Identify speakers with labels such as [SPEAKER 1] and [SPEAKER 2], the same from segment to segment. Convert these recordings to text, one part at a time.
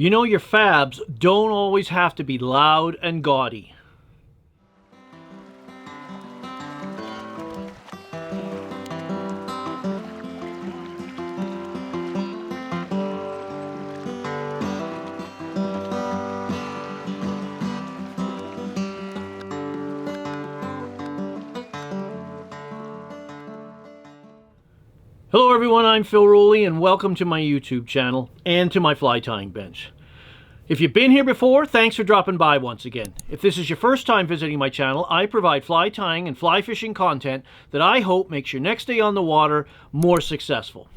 [SPEAKER 1] You know, your F.A.B.s don't always have to be loud and gaudy. Hello everyone, I'm Rowley and welcome to my YouTube channel and to my fly tying bench. If you've been here before, thanks for dropping by once again. If this is your first time visiting my channel, I provide fly tying and fly fishing content that I hope makes your next day on the water more successful.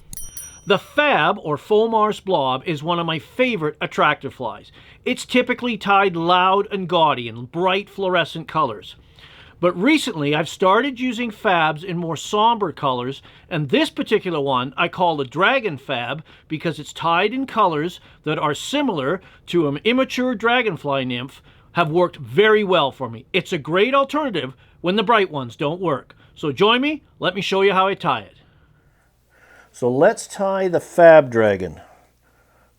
[SPEAKER 1] The F.A.B. or foam Arsed Blob is one of my favorite attractor flies. It's typically tied loud and gaudy in bright fluorescent colors. But recently I've started using F.A.B.s in more somber colors, and this particular one I call the Dragon F.A.B because it's tied in colors that are similar to an immature dragonfly nymph, have worked very well for me. It's a great alternative when the bright ones don't work. So join me, let me show you how I tie it. So let's tie the F.A.B dragon.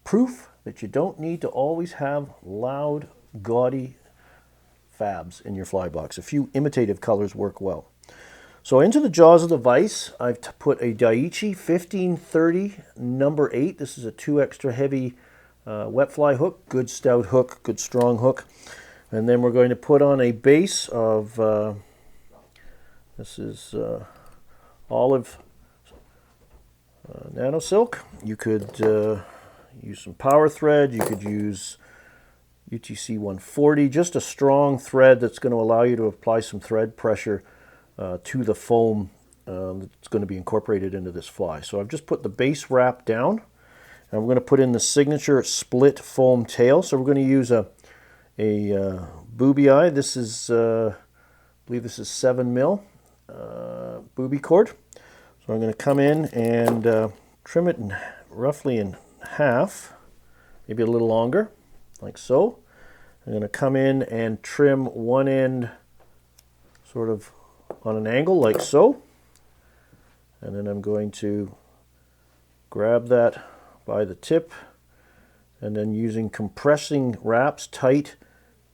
[SPEAKER 1] Proof that you don't need to always have loud, gaudy F.A.B.s in your fly box. A few imitative colors work well. So into the jaws of the vise, I've put a Daiichi 1530 number 8. This is a 2 extra heavy wet fly hook, good stout hook, good strong hook. And then we're going to put on a base of, this is olive nano silk. You could use some power thread, you could use UTC 140, just a strong thread that's going to allow you to apply some thread pressure to the foam that's going to be incorporated into this fly. So I've just put the base wrap down, and we're going to put in the signature split foam tail. So we're going to use a Booby eye. This is, I believe this is 7 mil Booby cord. So I'm going to come in and trim it roughly in half, maybe a little longer, like so. I'm going to come in and trim one end sort of on an angle like so. And then I'm going to grab that by the tip and then using compressing wraps, tight,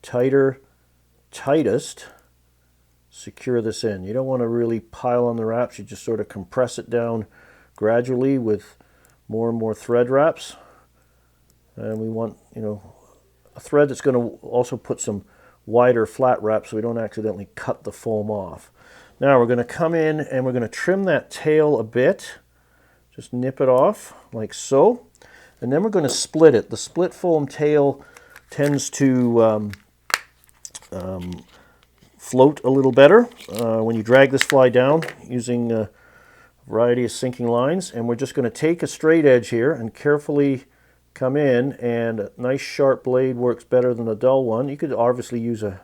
[SPEAKER 1] tighter, tightest, secure this in. You don't want to really pile on the wraps, you just sort of compress it down gradually with more and more thread wraps. And we want, you know, a thread that's going to also put some wider flat wrap so we don't accidentally cut the foam off. Now we're going to come in and we're going to trim that tail a bit, just nip it off like so, and then we're going to split it. The split foam tail tends to float a little better when you drag this fly down using a variety of sinking lines, and we're just going to take a straight edge here and carefully come in, and a nice sharp blade works better than a dull one. You could obviously use a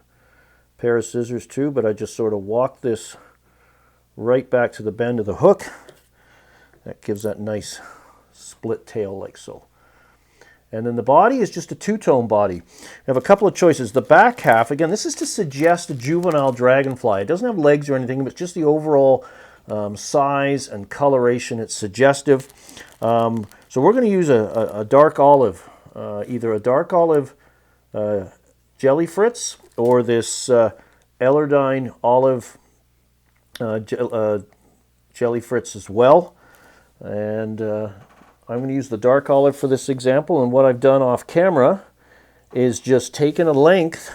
[SPEAKER 1] pair of scissors too, but I just sort of walk this right back to the bend of the hook. That gives that nice split tail like so. And then the body is just a two-tone body. You have a couple of choices. The back half, again, this is to suggest a juvenile dragonfly. It doesn't have legs or anything, but just the overall size and coloration. It's suggestive. So we're going to use a dark olive, either a dark olive jelly Fritz or this Ellerdine olive jelly Fritz as well. And I'm going to use the dark olive for this example. And what I've done off camera is just taken a length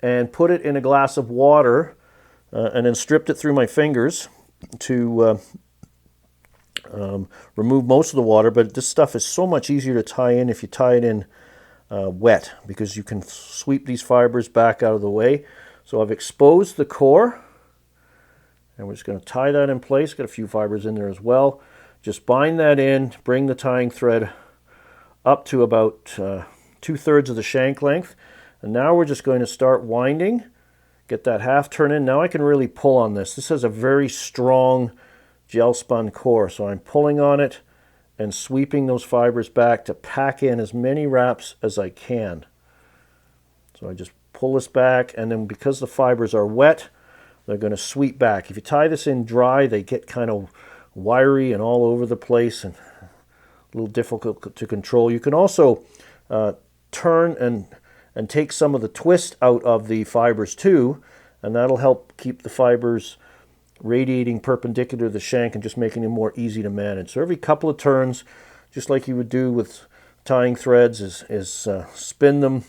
[SPEAKER 1] and put it in a glass of water and then stripped it through my fingers to remove most of the water. But this stuff is so much easier to tie in if you tie it in wet, because you can sweep these fibers back out of the way. So I've exposed the core, and we're just going to tie that in place. Got a few fibers in there as well. Just bind that in, bring the tying thread up to about 2/3 of the shank length. And now we're just going to start winding, get that half turn in. Now I can really pull on this. This has a very strong gel spun core, so I'm pulling on it and sweeping those fibers back to pack in as many wraps as I can. So I just pull this back, and then because the fibers are wet, they're going to sweep back. If you tie this in dry, they get kind of wiry and all over the place and a little difficult to control. You can also turn and take some of the twist out of the fibers too, and that'll help keep the fibers radiating perpendicular to the shank and just making it more easy to manage. So every couple of turns, just like you would do with tying threads, is spin them,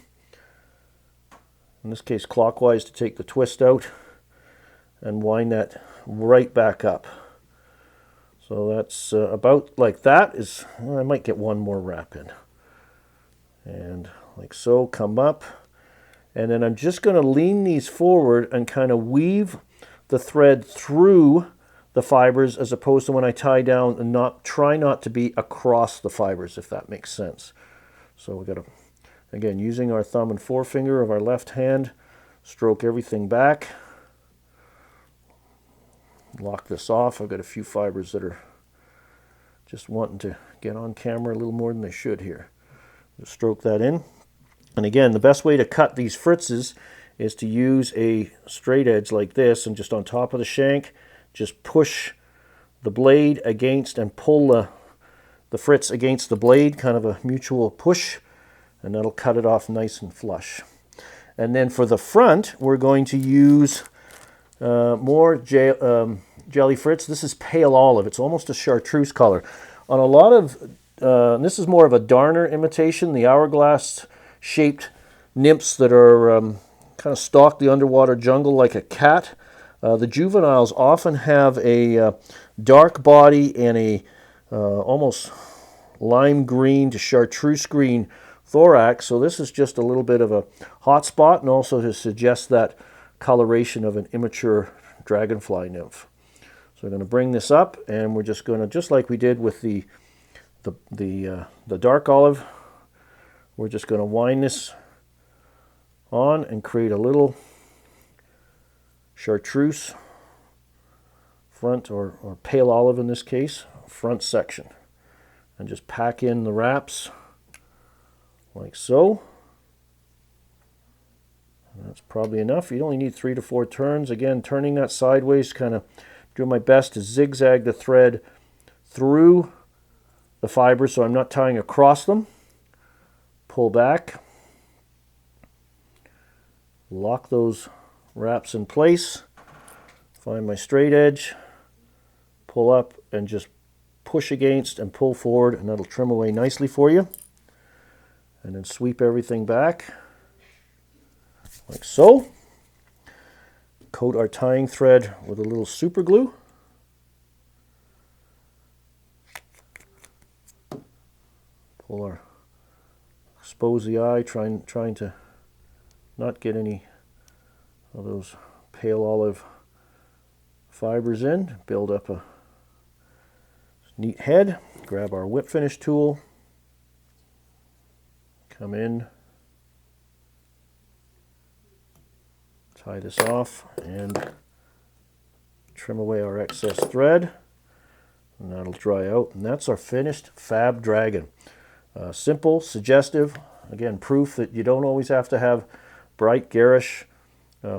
[SPEAKER 1] in this case clockwise, to take the twist out, and wind that right back up. So that's about like that. I might get one more wrap in. And like so, come up. And then I'm just going to lean these forward and kind of weave the thread through the fibers, as opposed to when I tie down, and try not to be across the fibers, if that makes sense. So we've got to, again, using our thumb and forefinger of our left hand, stroke everything back. Lock this off. I've got a few fibers that are just wanting to get on camera a little more than they should here. Just stroke that in. And again, the best way to cut these Fritzes is to use a straight edge like this, and just on top of the shank, just push the blade against and pull the Fritz against the blade, kind of a mutual push, and that'll cut it off nice and flush. And then for the front, we're going to use more jelly Fritz. This is pale olive. It's almost a chartreuse color. On a lot of, this is more of a darner imitation, the hourglass shaped nymphs that are kind of stalk the underwater jungle like a cat. The juveniles often have a dark body and a almost lime green to chartreuse green thorax. So this is just a little bit of a hot spot, and also to suggest that coloration of an immature dragonfly nymph. So we're going to bring this up, and we're just going to, just like we did with the dark olive, we're just going to wind this on and create a little chartreuse front, or pale olive in this case, front section. And just pack in the wraps like so. And that's probably enough. You only need 3 to 4 turns. Again, turning that sideways, kind of doing my best to zigzag the thread through the fibers so I'm not tying across them. Pull back, lock those wraps in place, find my straight edge, pull up, and just push against and pull forward, and that'll trim away nicely for you. And then sweep everything back like so. Coat our tying thread with a little super glue. Pull our, expose the eye, trying to not get any of those pale olive fibers in. Build up a neat head. Grab our whip finish tool. Come in. Tie this off and trim away our excess thread. And that'll dry out. And that's our finished F.A.B. dragon. Simple, suggestive. Again, proof that you don't always have to have bright, garish,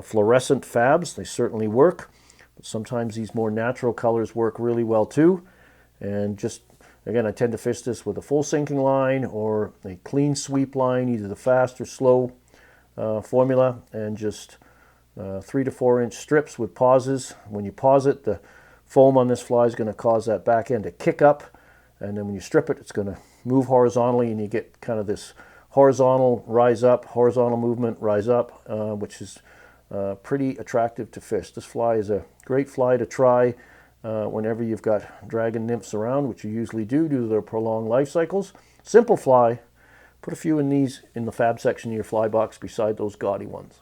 [SPEAKER 1] fluorescent F.A.B.s. They certainly work. But sometimes these more natural colors work really well too. And just, again, I tend to fish this with a full sinking line or a clean sweep line, either the fast or slow formula, and just 3 to 4 inch strips with pauses. When you pause it, the foam on this fly is going to cause that back end to kick up, and then when you strip it, it's going to move horizontally, and you get kind of this horizontal rise up, horizontal movement rise up, which is pretty attractive to fish. This fly is a great fly to try whenever you've got dragon nymphs around, which you usually do due to their prolonged life cycles. Simple fly. Put a few in these in the F.A.B. section of your fly box beside those gaudy ones.